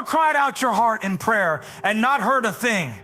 ever cried out your heart in prayer and not heard a thing?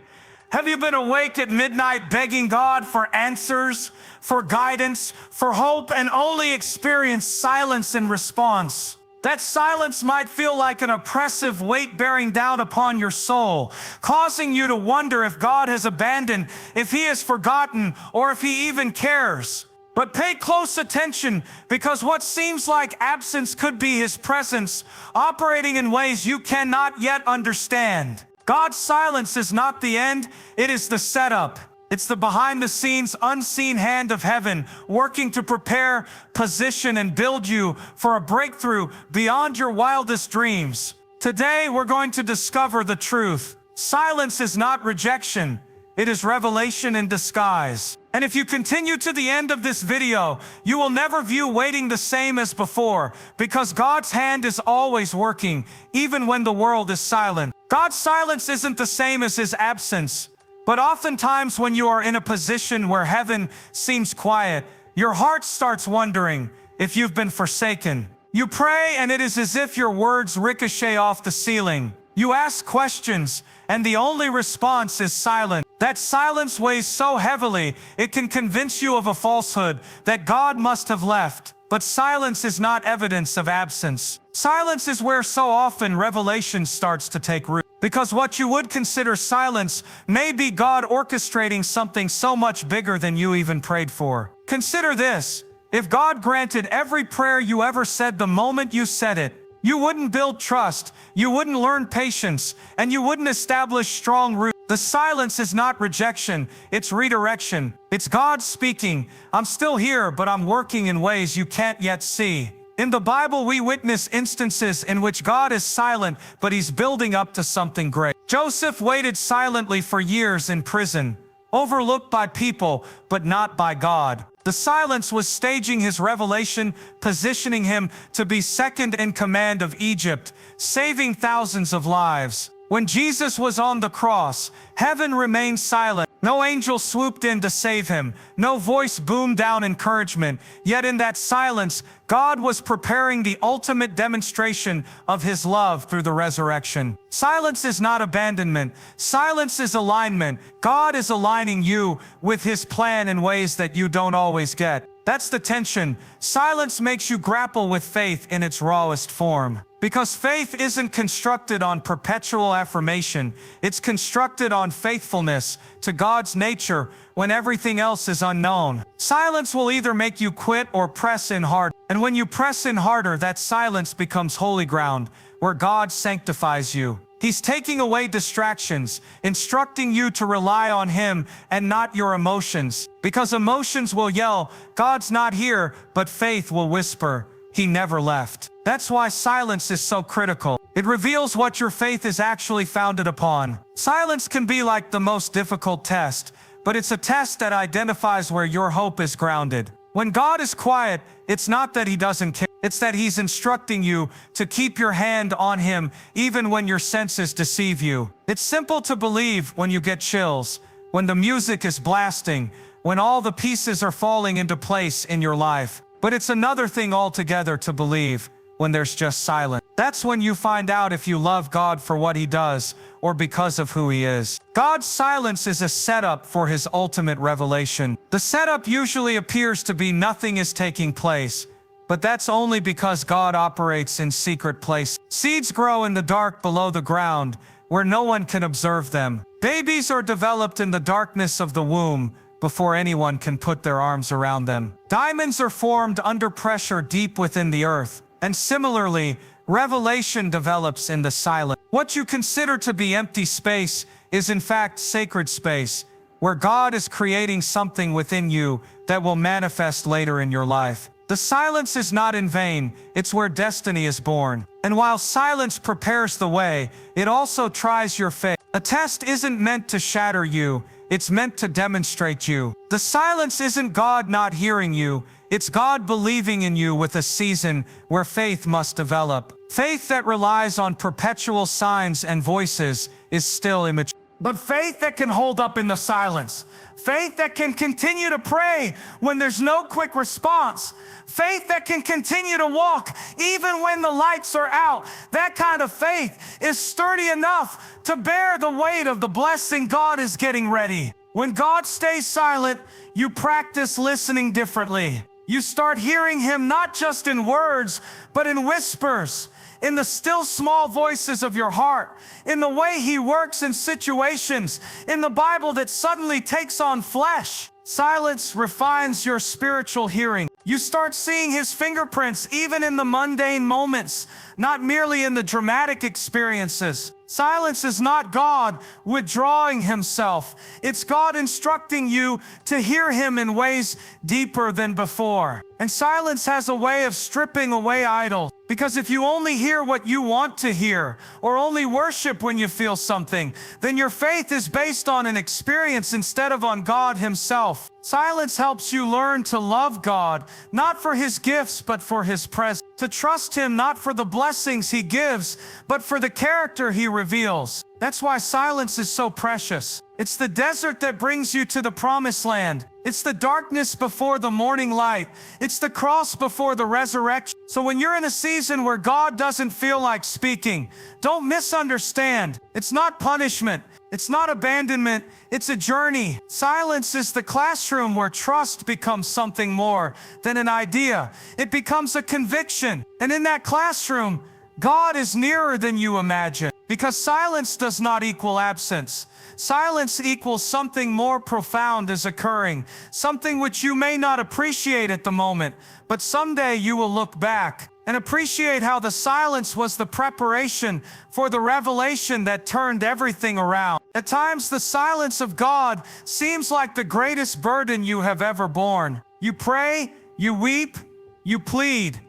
Have you been awake at midnight begging God for answers, for guidance, for hope, and only experienced silence in response? That silence might feel like an oppressive weight bearing down upon your soul, causing you to wonder if God has abandoned, if He has forgotten, or if He even cares. But pay close attention, because what seems like absence could be His presence, operating in ways you cannot yet understand. God's silence is not the end, it is the setup. It's the behind-the-scenes, unseen hand of heaven, working to prepare, position, and build you for a breakthrough beyond your wildest dreams. Today, we're going to discover the truth. Silence is not rejection, it is revelation in disguise. And if you continue to the end of this video, you will never view waiting the same as before, because God's hand is always working, even when the world is silent. God's silence isn't the same as His absence, but oftentimes when you are in a position where heaven seems quiet, your heart starts wondering if you've been forsaken. You pray and it is as if your words ricochet off the ceiling. You ask questions and the only response is silence. That silence weighs so heavily, it can convince you of a falsehood, that God must have left. But silence is not evidence of absence. Silence is where so often revelation starts to take root. Because what you would consider silence may be God orchestrating something so much bigger than you even prayed for. Consider this: if God granted every prayer you ever said the moment you said it, you wouldn't build trust, you wouldn't learn patience, and you wouldn't establish strong roots. The silence is not rejection, it's redirection. It's God speaking, "I'm still here, but I'm working in ways you can't yet see." In the Bible, we witness instances in which God is silent, but He's building up to something great. Joseph waited silently for years in prison, overlooked by people, but not by God. The silence was staging his revelation, positioning him to be second in command of Egypt, saving thousands of lives. When Jesus was on the cross, heaven remained silent. No angel swooped in to save him. No voice boomed down encouragement. Yet in that silence, God was preparing the ultimate demonstration of His love through the resurrection. Silence is not abandonment. Silence is alignment. God is aligning you with His plan in ways that you don't always get. That's the tension. Silence makes you grapple with faith in its rawest form. Because faith isn't constructed on perpetual affirmation, it's constructed on faithfulness to God's nature when everything else is unknown. Silence will either make you quit or press in hard. And when you press in harder, that silence becomes holy ground, where God sanctifies you. He's taking away distractions, instructing you to rely on Him and not your emotions. Because emotions will yell, "God's not here," but faith will whisper, "He never left." That's why silence is so critical. It reveals what your faith is actually founded upon. Silence can be like the most difficult test, but it's a test that identifies where your hope is grounded. When God is quiet, it's not that He doesn't care. It's that He's instructing you to keep your hand on Him even when your senses deceive you. It's simple to believe when you get chills, when the music is blasting, when all the pieces are falling into place in your life. But it's another thing altogether to believe when there's just silence. That's when you find out if you love God for what He does or because of who He is. God's silence is a setup for His ultimate revelation. The setup usually appears to be nothing is taking place, but that's only because God operates in secret places. Seeds grow in the dark below the ground, where no one can observe them. Babies are developed in the darkness of the womb, before anyone can put their arms around them. Diamonds are formed under pressure deep within the earth. And similarly, revelation develops in the silence. What you consider to be empty space is in fact sacred space, where God is creating something within you that will manifest later in your life. The silence is not in vain, it's where destiny is born. And while silence prepares the way, it also tries your faith. A test isn't meant to shatter you, it's meant to demonstrate you. The silence isn't God not hearing you, it's God believing in you with a season where faith must develop. Faith that relies on perpetual signs and voices is still immature. but faith that can hold up in the silence. Faith that can continue to pray when there's no quick response. Faith that can continue to walk even when the lights are out. That kind of faith is sturdy enough to bear the weight of the blessing God is getting ready. When God stays silent, you practice listening differently. You start hearing Him not just in words, but in whispers, in the still small voices of your heart, in the way He works in situations, in the Bible that suddenly takes on flesh. Silence refines your spiritual hearing. You start seeing His fingerprints even in the mundane moments, not merely in the dramatic experiences. Silence is not God withdrawing Himself. It's God instructing you to hear Him in ways deeper than before. And silence has a way of stripping away idols. Because if you only hear what you want to hear, or only worship when you feel something, then your faith is based on an experience instead of on God Himself. Silence helps you learn to love God, not for His gifts, but for His presence. To trust Him not for the blessings He gives, but for the character He reveals. That's why silence is so precious. It's the desert that brings you to the promised land. It's the darkness before the morning light. It's the cross before the resurrection. So when you're in a season where God doesn't feel like speaking, don't misunderstand. It's not punishment. It's not abandonment. It's a journey. Silence is the classroom where trust becomes something more than an idea. It becomes a conviction. And in that classroom, God is nearer than you imagine. Because silence does not equal absence. Silence equals something more profound is occurring, something which you may not appreciate at the moment, but someday you will look back and appreciate how the silence was the preparation for the revelation that turned everything around. At times, the silence of God seems like the greatest burden you have ever borne. You pray, you weep, you plead,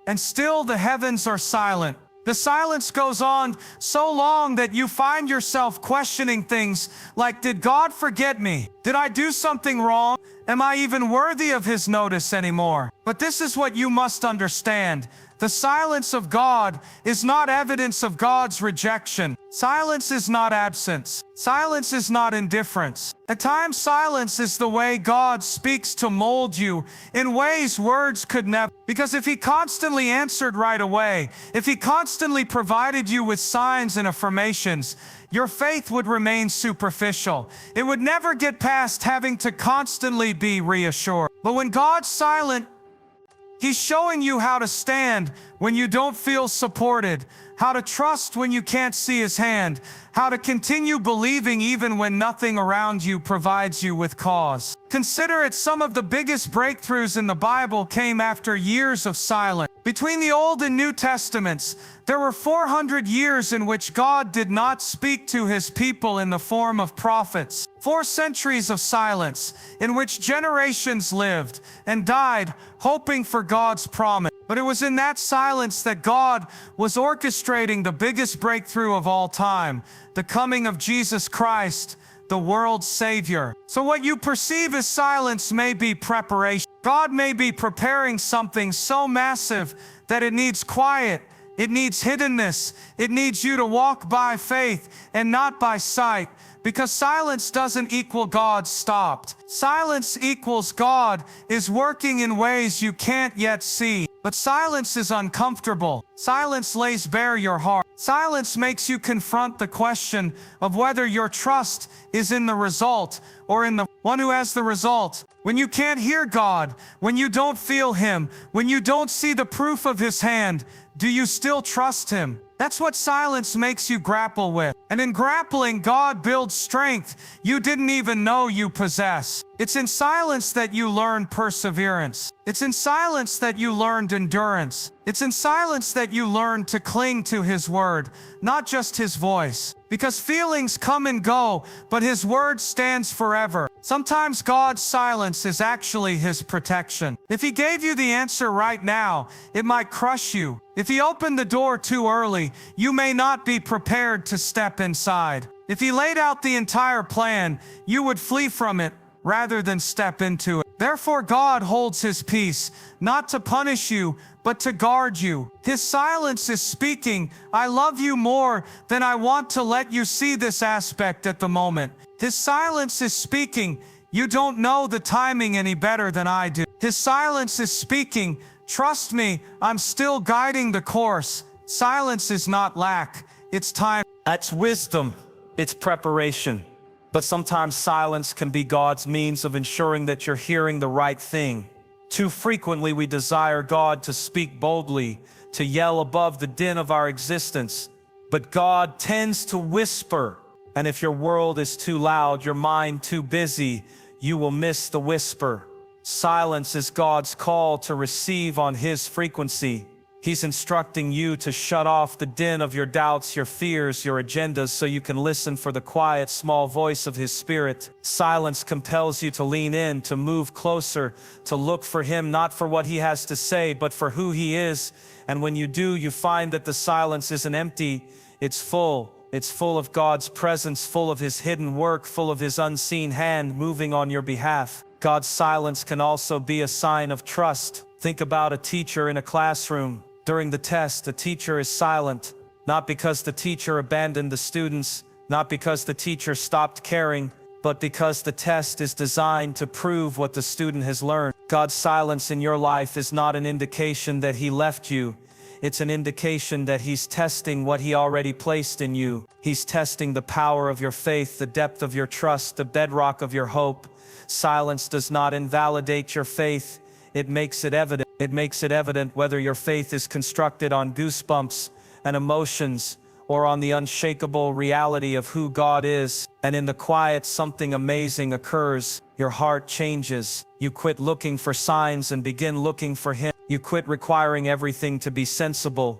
and still the heavens are silent. The silence goes on so long that you find yourself questioning things like, did God forget me? Did I do something wrong? Am I even worthy of His notice anymore? But this is what you must understand. The silence of God is not evidence of God's rejection. Silence is not absence. Silence is not indifference. At times, silence is the way God speaks to mold you in ways words could never. Because if He constantly answered right away, if He constantly provided you with signs and affirmations, your faith would remain superficial. It would never get past having to constantly be reassured. But when God's silent, He's showing you how to stand when you don't feel supported, how to trust when you can't see His hand, how to continue believing even when nothing around you provides you with cause. Consider it, some of the biggest breakthroughs in the Bible came after years of silence. Between the Old and New Testaments, there were 400 years in which God did not speak to His people in the form of prophets. 4 centuries of silence in which generations lived and died hoping for God's promise. But it was in that silence that God was orchestrating the biggest breakthrough of all time, the coming of Jesus Christ, the world's Savior. So what you perceive as silence may be preparation. God may be preparing something so massive that it needs quiet, it needs hiddenness, it needs you to walk by faith and not by sight. Because silence doesn't equal God stopped. Silence equals God is working in ways you can't yet see. But silence is uncomfortable. Silence lays bare your heart. Silence makes you confront the question of whether your trust is in the result or in the one who has the result. When you can't hear God, when you don't feel Him, when you don't see the proof of His hand, do you still trust Him? That's what silence makes you grapple with. And in grappling, God builds strength you didn't even know you possess. It's in silence that you learn perseverance. It's in silence that you learned endurance. It's in silence that you learn to cling to His word, not just His voice. Because feelings come and go, but His word stands forever. Sometimes God's silence is actually His protection. If He gave you the answer right now, it might crush you. If He opened the door too early, you may not be prepared to step inside. If He laid out the entire plan, you would flee from it rather than step into it. Therefore God holds his peace, not to punish you, but to guard you. His silence is speaking, I love you more than I want to let you see this aspect at the moment. His silence is speaking, you don't know the timing any better than I do. His silence is speaking, trust me, I'm still guiding the course. Silence is not lack, it's time. That's wisdom, it's preparation. But sometimes silence can be God's means of ensuring that you're hearing the right thing. Too frequently we desire God to speak boldly, to yell above the din of our existence. But God tends to whisper. And if your world is too loud, your mind too busy, you will miss the whisper. Silence is God's call to receive on His frequency. He's instructing you to shut off the din of your doubts, your fears, your agendas, so you can listen for the quiet, small voice of His Spirit. Silence compels you to lean in, to move closer, to look for Him, not for what He has to say, but for who He is. And when you do, you find that the silence isn't empty, it's full. It's full of God's presence, full of His hidden work, full of His unseen hand moving on your behalf. God's silence can also be a sign of trust. Think about a teacher in a classroom. During the test, the teacher is silent, not because the teacher abandoned the students, not because the teacher stopped caring, but because the test is designed to prove what the student has learned. God's silence in your life is not an indication that He left you. It's an indication that He's testing what He already placed in you. He's testing the power of your faith, the depth of your trust, the bedrock of your hope. Silence does not invalidate your faith. It makes it evident. It makes it evident whether your faith is constructed on goosebumps and emotions or on the unshakable reality of who God is. And in the quiet, something amazing occurs. Your heart changes. You quit looking for signs and begin looking for Him. You quit requiring everything to be sensible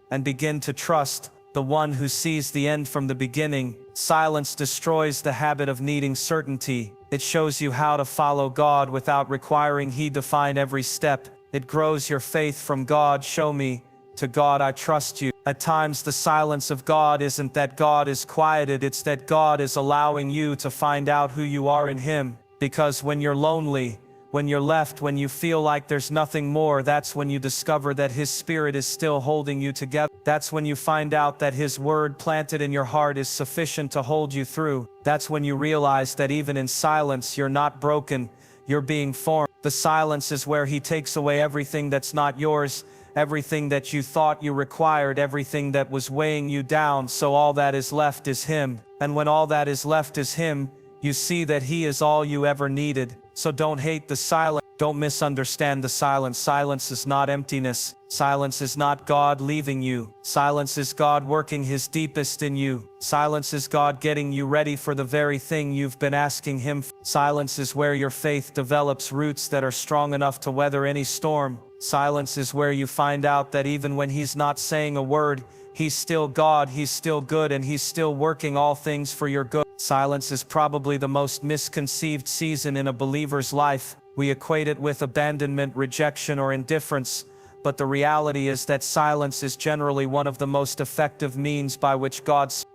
and begin to trust the one who sees the end from the beginning. Silence destroys the habit of needing certainty. It shows you how to follow God without requiring He define every step. It grows your faith from God, show me, to God, I trust you. At times the silence of God isn't that God is quieted, it's that God is allowing you to find out who you are in Him. Because when you're lonely, when you're left, when you feel like there's nothing more, that's when you discover that His Spirit is still holding you together. That's when you find out that His word planted in your heart is sufficient to hold you through. That's when you realize that even in silence, you're not broken, you're being formed. The silence is where He takes away everything that's not yours, everything that you thought you required, everything that was weighing you down, so all that is left is Him. And when all that is left is Him, you see that He is all you ever needed. So don't hate the silence. Don't misunderstand the silence. Silence is not emptiness. Silence is not God leaving you. Silence is God working His deepest in you. Silence is God getting you ready for the very thing you've been asking Him for. Silence is where your faith develops roots that are strong enough to weather any storm. Silence is where you find out that even when He's not saying a word, He's still God, He's still good, and He's still working all things for your good. Silence is probably the most misconceived season in a believer's life. We equate it with abandonment, rejection, or indifference, but the reality is that silence is generally one of the most effective means by which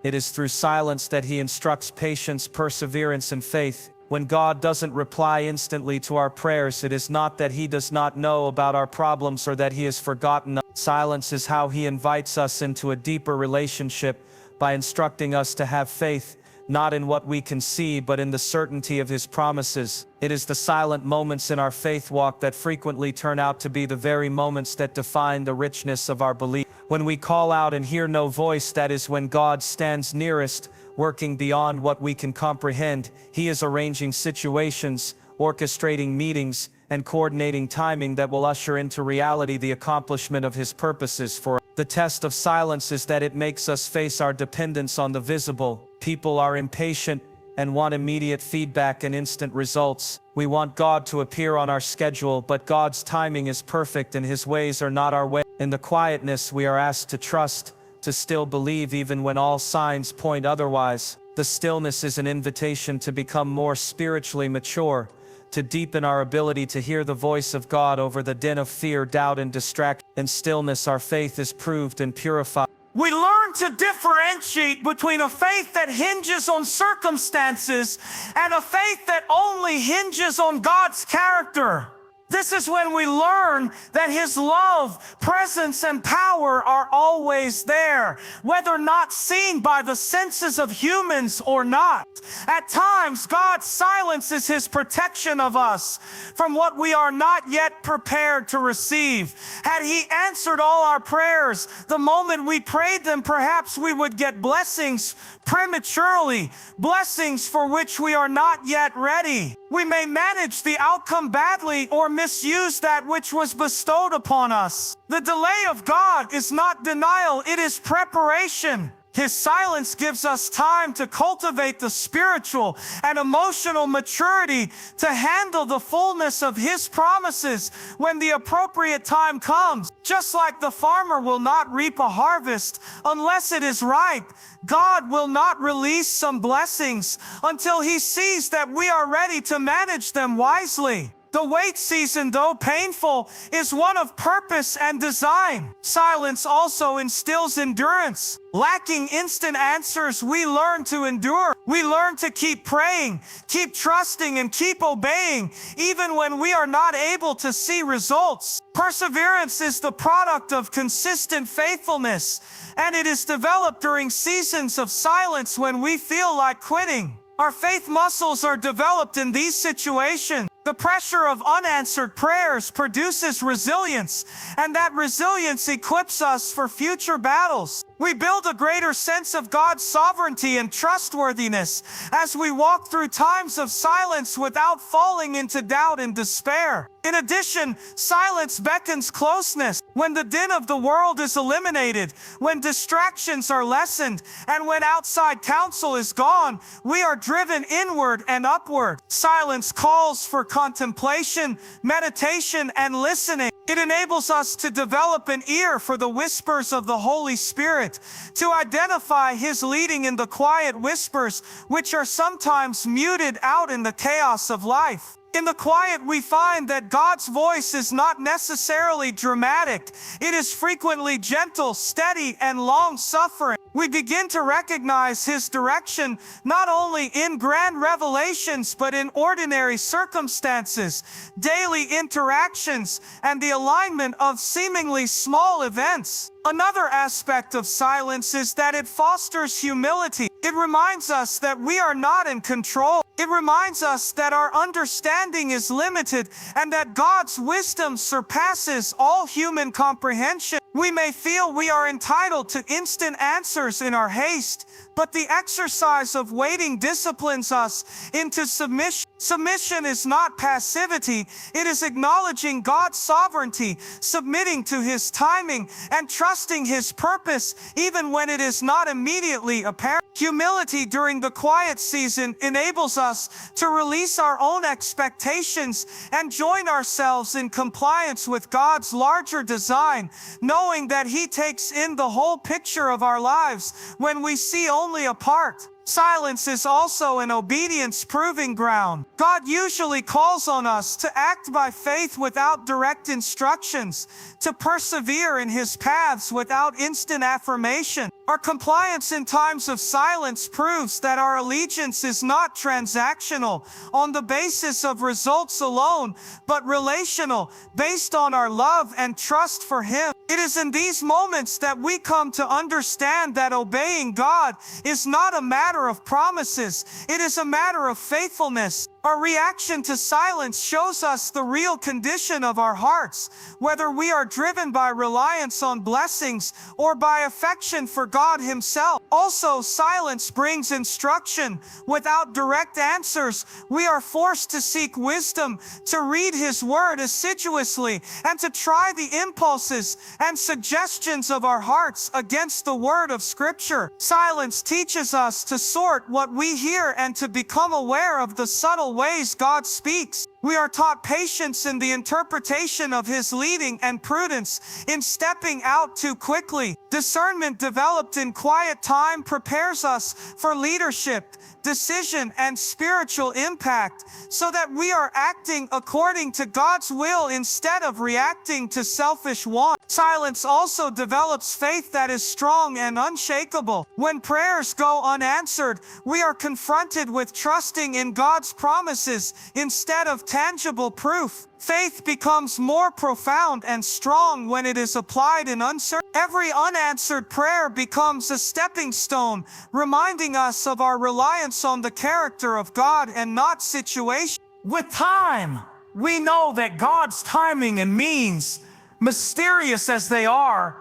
it is through silence that He instructs patience, perseverance, and faith. When God doesn't reply instantly to our prayers, it is not that He does not know about our problems or that He has forgotten us. Silence is how He invites us into a deeper relationship by instructing us to have faith, not in what we can see, but in the certainty of His promises. It is the silent moments in our faith walk that frequently turn out to be the very moments that define the richness of our belief. When we call out and hear no voice, that is when God stands nearest, working beyond what we can comprehend. He is arranging situations, orchestrating meetings, and coordinating timing that will usher into reality the accomplishment of His purposes for us. The test of silence is that it makes us face our dependence on the visible. People are impatient and want immediate feedback and instant results. We want God to appear on our schedule, but God's timing is perfect and His ways are not our way. In the quietness, we are asked to trust, to still believe even when all signs point otherwise. The stillness is an invitation to become more spiritually mature, to deepen our ability to hear the voice of God over the din of fear, doubt, and distraction. In stillness, our faith is proved and purified. We learn learn to differentiate between a faith that hinges on circumstances and a faith that only hinges on God's character. This is when we learn that His love, presence, and power are always there, whether not seen by the senses of humans or not. At times, God silences His protection of us from what we are not yet prepared to receive. Had He answered all our prayers the moment we prayed them, perhaps we would get blessings prematurely, blessings for which we are not yet ready. We may manage the outcome badly or misuse that which was bestowed upon us. The delay of God is not denial, it is preparation. His silence gives us time to cultivate the spiritual and emotional maturity to handle the fullness of His promises when the appropriate time comes. Just like the farmer will not reap a harvest unless it is ripe, God will not release some blessings until He sees that we are ready to manage them wisely. The wait season, though painful, is one of purpose and design. Silence also instills endurance. Lacking instant answers, we learn to endure. We learn to keep praying, keep trusting, and keep obeying, even when we are not able to see results. Perseverance is the product of consistent faithfulness, and it is developed during seasons of silence when we feel like quitting. Our faith muscles are developed in these situations. The pressure of unanswered prayers produces resilience, and that resilience equips us for future battles. We build a greater sense of God's sovereignty and trustworthiness as we walk through times of silence without falling into doubt and despair. In addition, silence beckons closeness. When the din of the world is eliminated, when distractions are lessened, and when outside counsel is gone, we are driven inward and upward. Silence calls for contemplation, meditation, and listening. It enables us to develop an ear for the whispers of the Holy Spirit, to identify His leading in the quiet whispers, which are sometimes muted out in the chaos of life. In the quiet, we find that God's voice is not necessarily dramatic. It is frequently gentle, steady, and long-suffering. We begin to recognize His direction not only in grand revelations, but in ordinary circumstances, daily interactions, and the alignment of seemingly small events. Another aspect of silence is that it fosters humility. It reminds us that we are not in control. It reminds us that our understanding is limited and that God's wisdom surpasses all human comprehension. We may feel we are entitled to instant answers in our haste, but the exercise of waiting disciplines us into submission. Submission is not passivity. It is acknowledging God's sovereignty, submitting to His timing, and trusting His purpose even when it is not immediately apparent. Humility during the quiet season enables us to release our own expectations and join ourselves in compliance with God's larger design, knowing that He takes in the whole picture of our lives when we see only a part. Silence is also an obedience proving ground. God usually calls on us to act by faith without direct instructions, to persevere in His paths without instant affirmation. Our compliance in times of silence proves that our allegiance is not transactional on the basis of results alone, but relational, based on our love and trust for Him. It is in these moments that we come to understand that obeying God is not a matter of promises, it is a matter of faithfulness. Our reaction to silence shows us the real condition of our hearts, whether we are driven by reliance on blessings or by affection for God Himself. Also, silence brings instruction. Without direct answers, we are forced to seek wisdom, to read His Word assiduously, and to try the impulses and suggestions of our hearts against the Word of Scripture. Silence teaches us to sort what we hear and to become aware of the subtle ways God speaks. We are taught patience in the interpretation of his leading and prudence in stepping out too quickly. Discernment developed in quiet time prepares us for leadership, decision, and spiritual impact, so that we are acting according to God's will instead of reacting to selfish want. Silence also develops faith that is strong and unshakable. When prayers go unanswered, we are confronted with trusting in God's promises instead of tangible proof. Faith becomes more profound and strong when it is applied in uncertainty. Every unanswered prayer becomes a stepping stone, reminding us of our reliance on the character of God and not situation. With time, we know that God's timing and means, mysterious as they are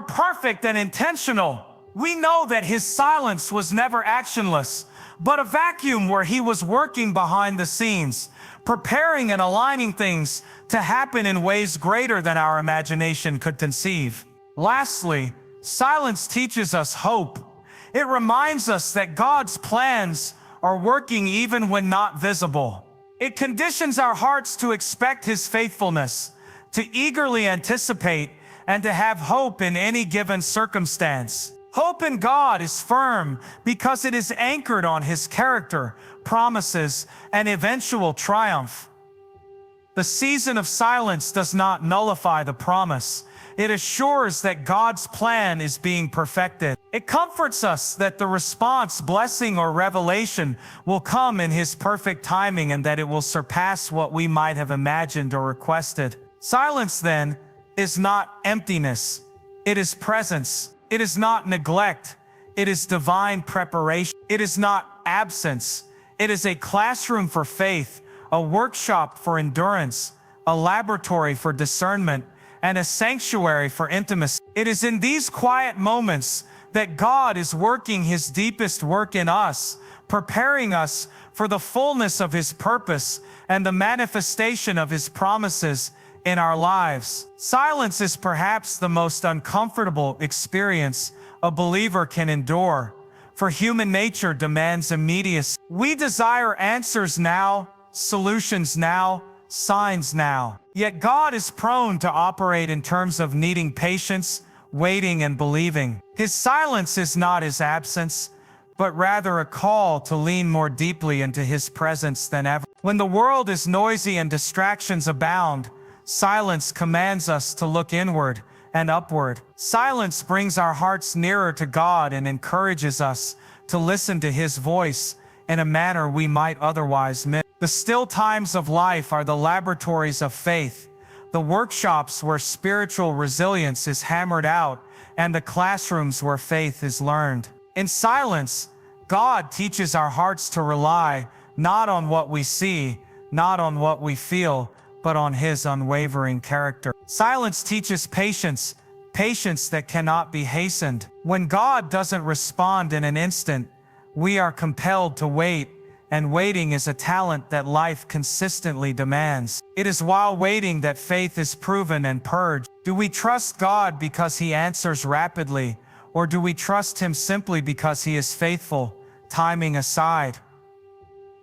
perfect and intentional. We know that his silence was never actionless, but a vacuum where he was working behind the scenes, preparing and aligning things to happen in ways greater than our imagination could conceive. Lastly, silence teaches us hope. It reminds us that God's plans are working even when not visible. It conditions our hearts to expect his faithfulness, to eagerly anticipate, and to have hope in any given circumstance. Hope in God is firm because it is anchored on his character, promises, and eventual triumph. The season of silence does not nullify the promise. It assures that God's plan is being perfected. It comforts us that the response, blessing, or revelation will come in his perfect timing and that it will surpass what we might have imagined or requested. Silence, then, is not emptiness. It is presence. It is not neglect. It is divine preparation. It is not absence. It is a classroom for faith, a workshop for endurance, a laboratory for discernment, and a sanctuary for intimacy. It is in these quiet moments that God is working his deepest work in us, preparing us for the fullness of his purpose and the manifestation of his promises in our lives. Silence is perhaps the most uncomfortable experience a believer can endure, for human nature demands immediacy. We desire answers now, solutions now, signs now. Yet God is prone to operate in terms of needing patience, waiting, and believing. His silence is not his absence, but rather a call to lean more deeply into his presence than ever. When the world is noisy and distractions abound, silence commands us to look inward and upward. Silence brings our hearts nearer to God and encourages us to listen to his voice in a manner we might otherwise miss. The still times of life are the laboratories of faith, the workshops where spiritual resilience is hammered out, and the classrooms where faith is learned. In silence, God teaches our hearts to rely not on what we see, not on what we feel, but on his unwavering character. Silence teaches patience, patience that cannot be hastened. When God doesn't respond in an instant, we are compelled to wait, and waiting is a talent that life consistently demands. It is while waiting that faith is proven and purged. Do we trust God because he answers rapidly, or do we trust him simply because he is faithful, timing aside?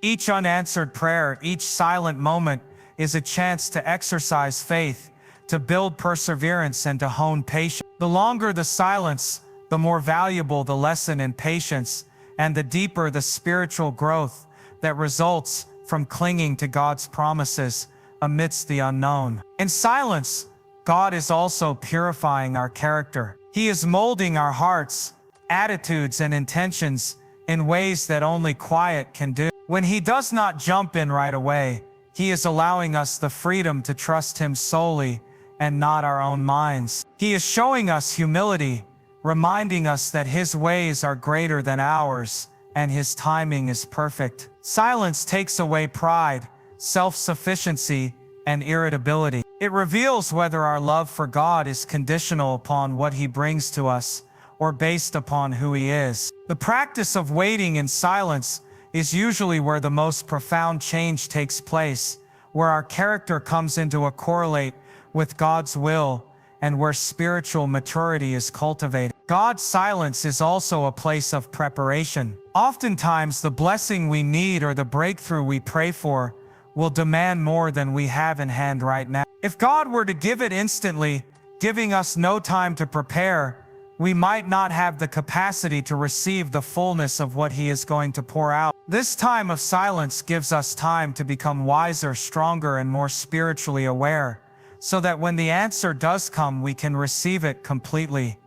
Each unanswered prayer, each silent moment, is a chance to exercise faith, to build perseverance, and to hone patience. The longer the silence, the more valuable the lesson in patience, and the deeper the spiritual growth that results from clinging to God's promises amidst the unknown. In silence, God is also purifying our character. He is molding our hearts, attitudes, and intentions in ways that only quiet can do. When he does not jump in right away, he is allowing us the freedom to trust him solely and not our own minds. He is showing us humility, reminding us that his ways are greater than ours and his timing is perfect. Silence takes away pride, self-sufficiency, and irritability. It reveals whether our love for God is conditional upon what he brings to us or based upon who he is. The practice of waiting in silence is usually where the most profound change takes place, where our character comes into a correlate with God's will, and where spiritual maturity is cultivated. God's silence is also a place of preparation. Oftentimes, the blessing we need or the breakthrough we pray for will demand more than we have in hand right now. If God were to give it instantly, giving us no time to prepare, we might not have the capacity to receive the fullness of what He is going to pour out. This time of silence gives us time to become wiser, stronger, and more spiritually aware, so that when the answer does come, we can receive it completely.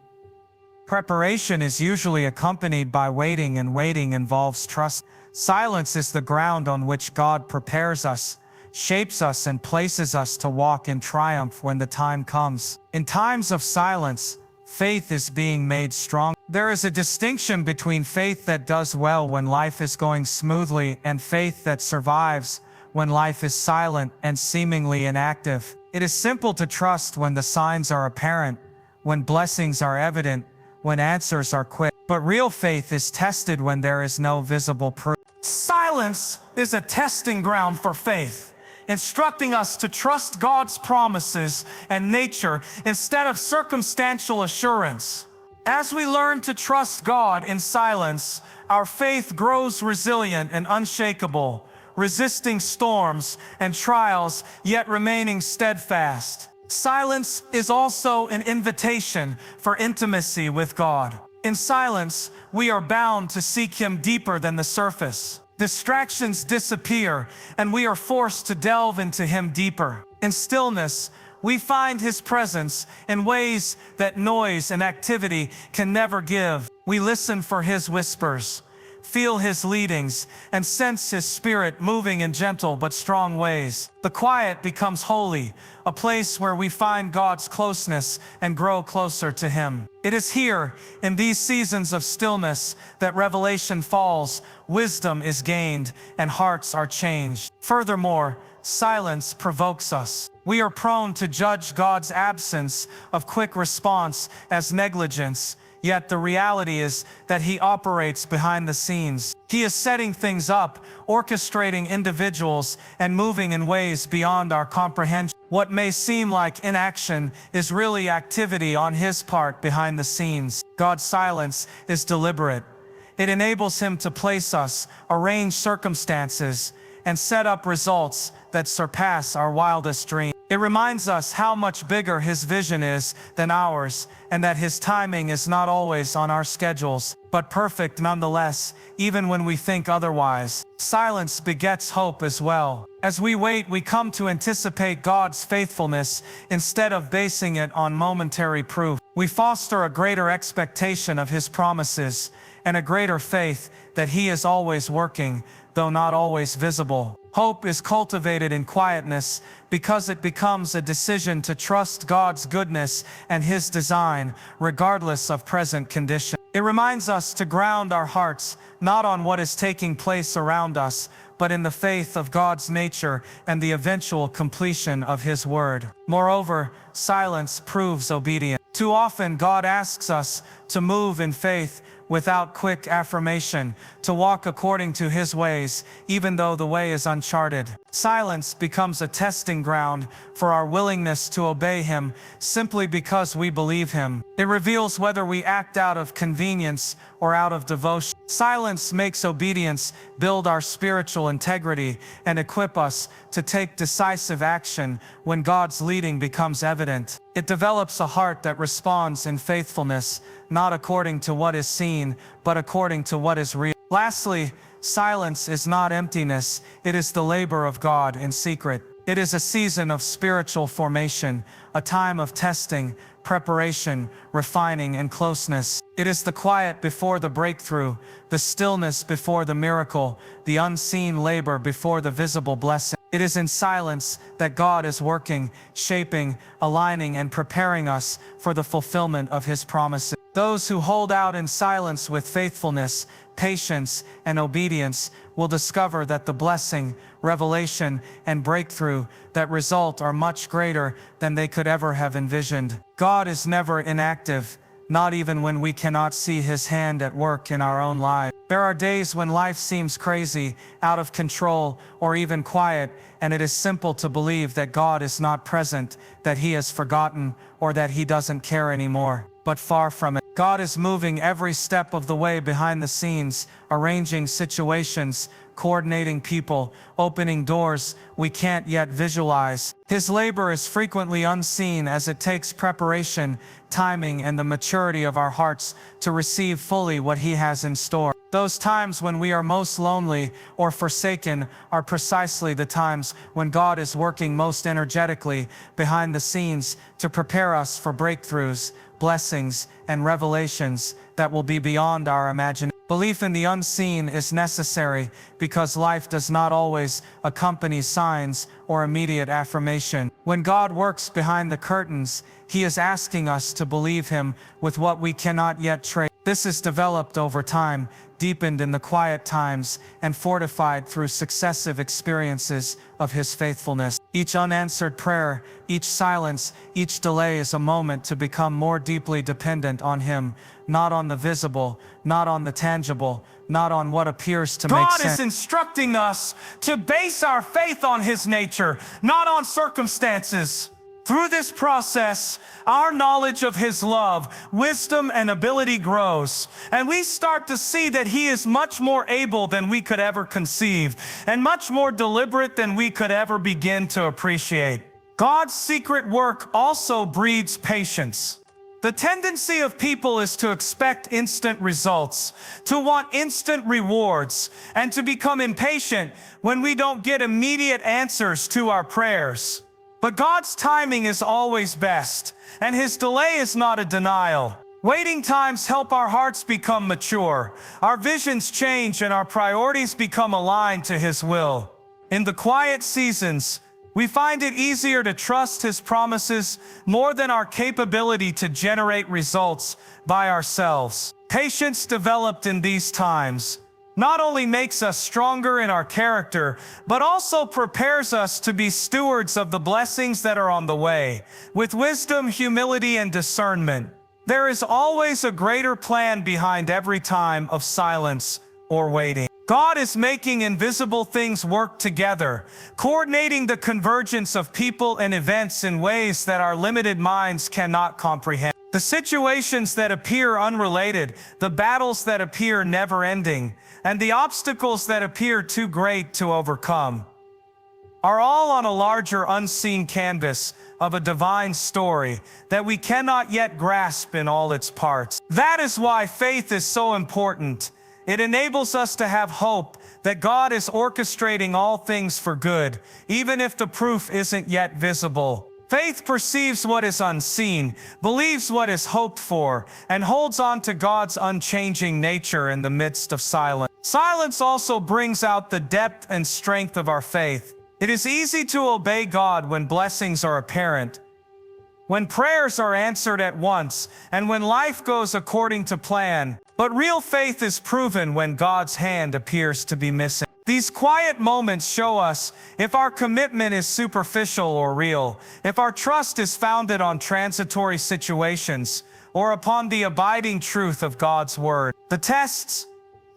Preparation is usually accompanied by waiting, and waiting involves trust. Silence is the ground on which God prepares us, shapes us, and places us to walk in triumph when the time comes. In times of silence, faith is being made strong. There is a distinction between faith that does well when life is going smoothly and faith that survives when life is silent and seemingly inactive. It is simple to trust when the signs are apparent, when blessings are evident, when answers are quick. But real faith is tested when there is no visible proof. Silence is a testing ground for faith, instructing us to trust God's promises and nature instead of circumstantial assurance. As we learn to trust God in silence, our faith grows resilient and unshakable, resisting storms and trials, yet remaining steadfast. Silence is also an invitation for intimacy with God. In silence, we are bound to seek Him deeper than the surface. Distractions disappear, and we are forced to delve into Him deeper. In stillness, we find His presence in ways that noise and activity can never give. We listen for His whispers, feel His leadings, and sense His Spirit moving in gentle but strong ways. The quiet becomes holy, a place where we find God's closeness and grow closer to Him. It is here, in these seasons of stillness, that revelation falls, wisdom is gained, and hearts are changed. Furthermore, silence provokes us. We are prone to judge God's absence of quick response as negligence, yet the reality is that He operates behind the scenes. He is setting things up, orchestrating individuals, and moving in ways beyond our comprehension. What may seem like inaction is really activity on His part behind the scenes. God's silence is deliberate. It enables Him to place us, arrange circumstances, and set up results that surpass our wildest dreams. It reminds us how much bigger His vision is than ours, and that His timing is not always on our schedules, but perfect nonetheless, even when we think otherwise. Silence begets hope as well. As we wait, we come to anticipate God's faithfulness instead of basing it on momentary proof. We foster a greater expectation of His promises and a greater faith that He is always working, though not always visible. Hope is cultivated in quietness because it becomes a decision to trust God's goodness and His design, regardless of present conditions. It reminds us to ground our hearts not on what is taking place around us, but in the faith of God's nature and the eventual completion of His word. Moreover, silence proves obedience. Too often, God asks us to move in faith without quick affirmation, to walk according to His ways, even though the way is uncharted. Silence becomes a testing ground for our willingness to obey Him simply because we believe Him. It reveals whether we act out of convenience or out of devotion. Silence makes obedience build our spiritual integrity and equip us to take decisive action when God's leading becomes evident. It develops a heart that responds in faithfulness, not according to what is seen, but according to what is real. Lastly, silence is not emptiness, it is the labor of God in secret. It is a season of spiritual formation, a time of testing, preparation, refining, and closeness. It is the quiet before the breakthrough, the stillness before the miracle, the unseen labor before the visible blessing. It is in silence that God is working, shaping, aligning, and preparing us for the fulfillment of His promises. Those who hold out in silence with faithfulness, patience, and obedience will discover that the blessing, revelation, and breakthrough that result are much greater than they could ever have envisioned. God is never inactive, not even when we cannot see His hand at work in our own lives. There are days when life seems crazy, out of control, or even quiet, and it is simple to believe that God is not present, that He has forgotten, or that He doesn't care anymore. But far from it. God is moving every step of the way behind the scenes, arranging situations, coordinating people, opening doors we can't yet visualize. His labor is frequently unseen as it takes preparation, timing, and the maturity of our hearts to receive fully what He has in store. Those times when we are most lonely or forsaken are precisely the times when God is working most energetically behind the scenes to prepare us for breakthroughs, blessings, and revelations that will be beyond our imagination. Belief in the unseen is necessary because life does not always accompany signs or immediate affirmation. When God works behind the curtains, He is asking us to believe Him with what we cannot yet trace. This is developed over time, deepened in the quiet times, and fortified through successive experiences of His faithfulness. Each unanswered prayer, each silence, each delay is a moment to become more deeply dependent on Him, not on the visible, not on the tangible, not on what appears to make sense. God is instructing us to base our faith on His nature, not on circumstances. Through this process, our knowledge of His love, wisdom, and ability grows, and we start to see that He is much more able than we could ever conceive, and much more deliberate than we could ever begin to appreciate. God's secret work also breeds patience. The tendency of people is to expect instant results, to want instant rewards, and to become impatient when we don't get immediate answers to our prayers. But God's timing is always best, and His delay is not a denial. Waiting times help our hearts become mature, our visions change, and our priorities become aligned to His will. In the quiet seasons, we find it easier to trust His promises more than our capability to generate results by ourselves. Patience developed in these times not only makes us stronger in our character, but also prepares us to be stewards of the blessings that are on the way. With wisdom, humility, and discernment, there is always a greater plan behind every time of silence or waiting. God is making invisible things work together, coordinating the convergence of people and events in ways that our limited minds cannot comprehend. The situations that appear unrelated, the battles that appear never-ending, and the obstacles that appear too great to overcome are all on a larger unseen canvas of a divine story that we cannot yet grasp in all its parts. That is why faith is so important. It enables us to have hope that God is orchestrating all things for good, even if the proof isn't yet visible. Faith perceives what is unseen, believes what is hoped for, and holds on to God's unchanging nature in the midst of silence. Silence also brings out the depth and strength of our faith. It is easy to obey God when blessings are apparent, when prayers are answered at once, and when life goes according to plan. But real faith is proven when God's hand appears to be missing. These quiet moments show us if our commitment is superficial or real, if our trust is founded on transitory situations or upon the abiding truth of God's word. The tests,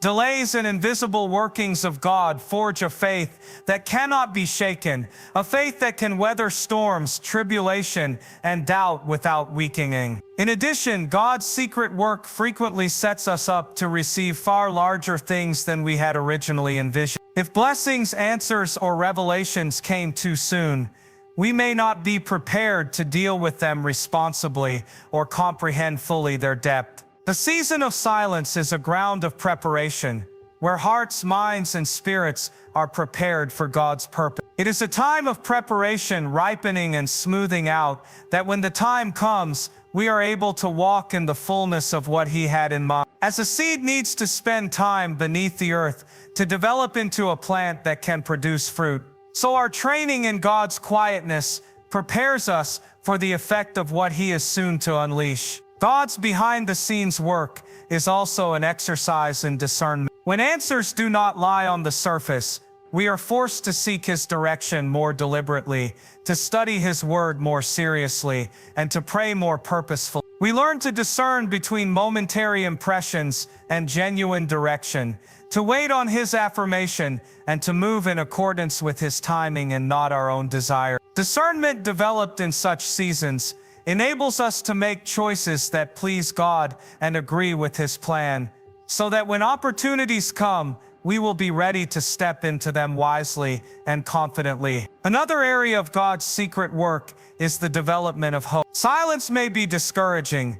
delays, and invisible workings of God forge a faith that cannot be shaken, a faith that can weather storms, tribulation, and doubt without weakening. In addition, God's secret work frequently sets us up to receive far larger things than we had originally envisioned. If blessings, answers, or revelations came too soon, we may not be prepared to deal with them responsibly or comprehend fully their depth. The season of silence is a ground of preparation, where hearts, minds, and spirits are prepared for God's purpose. It is a time of preparation, ripening, and smoothing out, that when the time comes, we are able to walk in the fullness of what He had in mind. As a seed needs to spend time beneath the earth to develop into a plant that can produce fruit, so our training in God's quietness prepares us for the effect of what He is soon to unleash. God's behind-the-scenes work is also an exercise in discernment. When answers do not lie on the surface, we are forced to seek His direction more deliberately, to study His word more seriously, and to pray more purposefully. We learn to discern between momentary impressions and genuine direction, to wait on His affirmation, and to move in accordance with His timing and not our own desire. Discernment developed in such seasons enables us to make choices that please God and agree with His plan, so that when opportunities come, we will be ready to step into them wisely and confidently. Another area of God's secret work is the development of hope. Silence may be discouraging,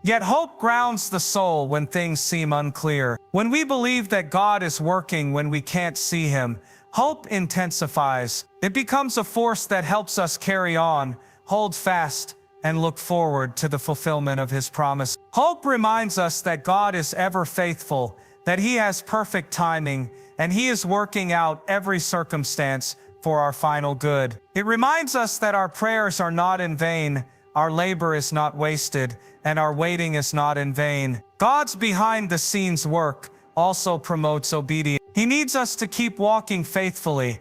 yet hope grounds the soul when things seem unclear. When we believe that God is working when we can't see Him, hope intensifies. It becomes a force that helps us carry on, hold fast, and look forward to the fulfillment of His promise. Hope reminds us that God is ever faithful, that He has perfect timing, and He is working out every circumstance for our final good. It reminds us that our prayers are not in vain, our labor is not wasted, and our waiting is not in vain. God's behind-the-scenes work also promotes obedience. He needs us to keep walking faithfully,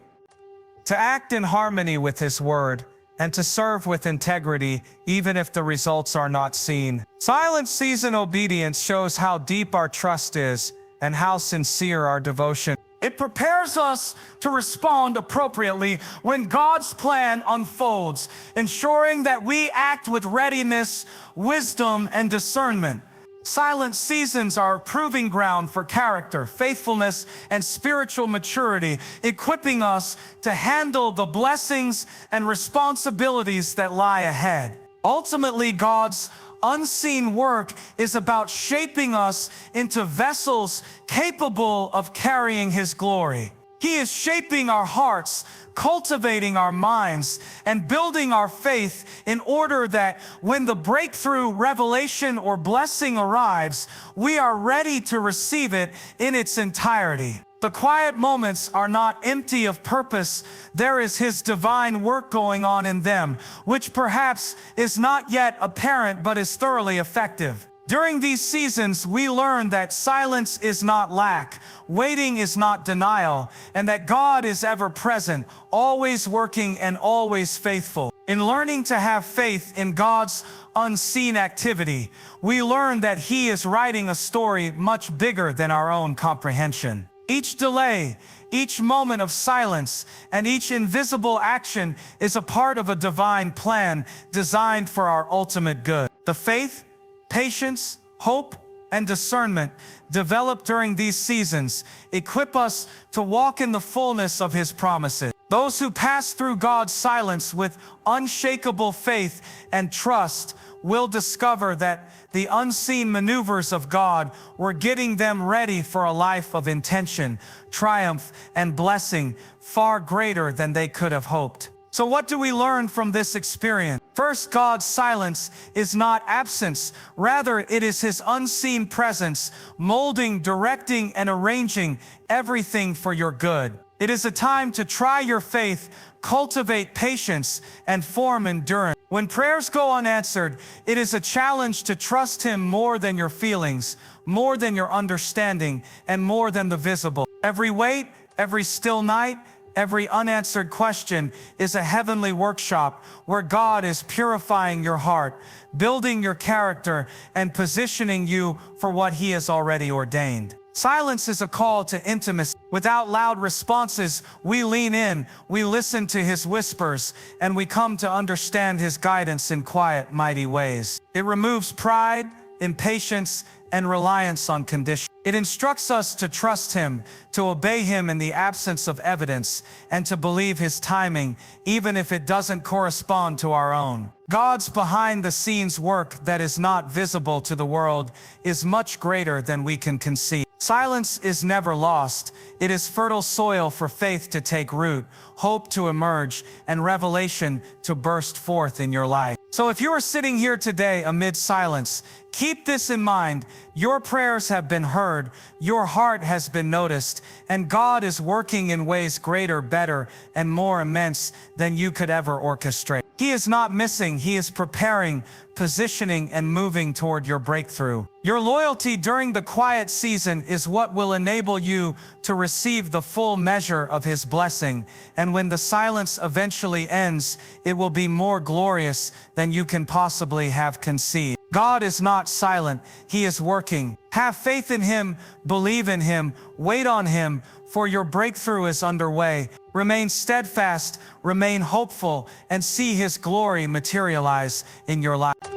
to act in harmony with His word, and to serve with integrity even if the results are not seen. Silent season obedience shows how deep our trust is and how sincere our devotion. It prepares us to respond appropriately when God's plan unfolds, ensuring that we act with readiness, wisdom, and discernment. Silent seasons are a proving ground for character, faithfulness, and spiritual maturity, equipping us to handle the blessings and responsibilities that lie ahead. Ultimately, God's unseen work is about shaping us into vessels capable of carrying His glory. He is shaping our hearts, cultivating our minds, and building our faith in order that when the breakthrough, revelation, or blessing arrives, we are ready to receive it in its entirety. The quiet moments are not empty of purpose. There is His divine work going on in them, which perhaps is not yet apparent but is thoroughly effective. During these seasons, we learn that silence is not lack, waiting is not denial, and that God is ever present, always working and always faithful. In learning to have faith in God's unseen activity, we learn that He is writing a story much bigger than our own comprehension. Each delay, each moment of silence, and each invisible action is a part of a divine plan designed for our ultimate good. The faith, patience, hope, and discernment developed during these seasons equip us to walk in the fullness of His promises. Those who pass through God's silence with unshakable faith and trust will discover that the unseen maneuvers of God were getting them ready for a life of intention, triumph, and blessing far greater than they could have hoped. So what do we learn from this experience? First, God's silence is not absence. Rather, it is His unseen presence, molding, directing, and arranging everything for your good. It is a time to try your faith, cultivate patience, and form endurance. When prayers go unanswered, it is a challenge to trust Him more than your feelings, more than your understanding, and more than the visible. Every wait, every still night, every unanswered question is a heavenly workshop where God is purifying your heart, building your character, and positioning you for what He has already ordained. Silence is a call to intimacy. Without loud responses, we lean in, we listen to His whispers, and we come to understand His guidance in quiet, mighty ways. It removes pride, impatience, and reliance on conditions. It instructs us to trust Him, to obey Him in the absence of evidence, and to believe His timing, even if it doesn't correspond to our own. God's behind-the-scenes work that is not visible to the world is much greater than we can conceive. Silence is never lost. It is fertile soil for faith to take root, hope to emerge, and revelation to burst forth in your life. So if you are sitting here today amid silence, keep this in mind. Your prayers have been heard, your heart has been noticed, and God is working in ways greater, better, and more immense than you could ever orchestrate. He is not missing, He is preparing, positioning, and moving toward your breakthrough. Your loyalty during the quiet season is what will enable you to receive the full measure of His blessing, and when the silence eventually ends, it will be more glorious than you can possibly have conceived. God is not silent, He is working. Have faith in Him, believe in Him, wait on Him, for your breakthrough is underway. Remain steadfast, remain hopeful, and see His glory materialize in your life.